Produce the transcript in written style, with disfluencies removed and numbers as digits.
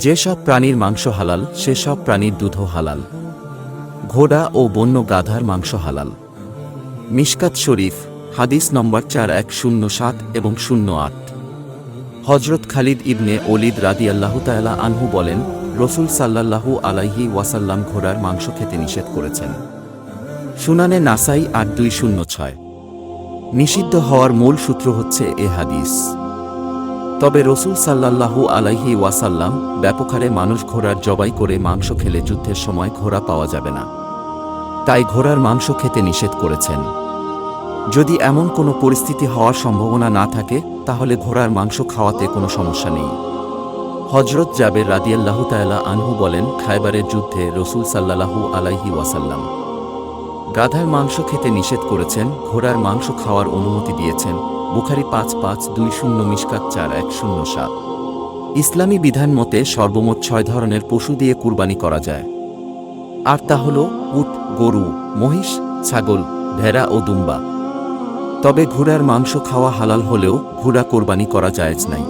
যেসব প্রাণীর মাংস হালাল সেসব প্রাণীর দুধও হালাল। ঘোড়া ও বন্য গাধার মাংস হালাল। মিশকাত শরীফ হাদিস নম্বর 4107 এবং 08। হজরত খালিদ ইবনে ওলীদ রাদিয়াল্লাহু তাআলা আনহু বলেন, রসূল সাল্লাল্লাহু আলাইহি ওয়াসাল্লাম ঘোড়ার মাংস খেতে নিষেধ করেছেন। সুনানে নাসাই 8206। নিষিদ্ধ হওয়ার মূল সূত্র হচ্ছে এ হাদিস। তবে রসূল সাল্লাল্লাহু আলাইহি ওয়াসাল্লাম ব্যাপকহারে মানুষ ঘোড়ার জবাই করে মাংস খেলে যুদ্ধের সময় ঘোড়া পাওয়া যাবে না, তাই ঘোড়ার মাংস খেতে নিষেধ করেছেন। যদি এমন কোনো পরিস্থিতি হওয়ার সম্ভাবনা না থাকে তাহলে ঘোড়ার মাংস খাওয়াতে কোনো সমস্যা নেই। হজরত জাবের রাদিয়াল্লাহু তাআলা আনহু বলেন, খায়বারের যুদ্ধে রসূল সাল্লাল্লাহু আলাইহি ওয়াসাল্লাম গাধার মাংস খেতে নিষেধ করেছেন, ঘোড়ার মাংস খাওয়ার অনুমতি দিয়েছেন। বুখারী 5520 মিশকাত 4107। ইসলামী বিধান মতে সর্বমোট 6 ধরনের পশু দিয়ে কুরবানি করা যায়, আর তা হল উট, গরু, মহিষ, ছাগল, ভেড়া ও দুম্বা। তবে ঘোড়ার মাংস খাওয়া হালাল হলেও ঘোড়া কোরবানি করা জায়েজ নাই।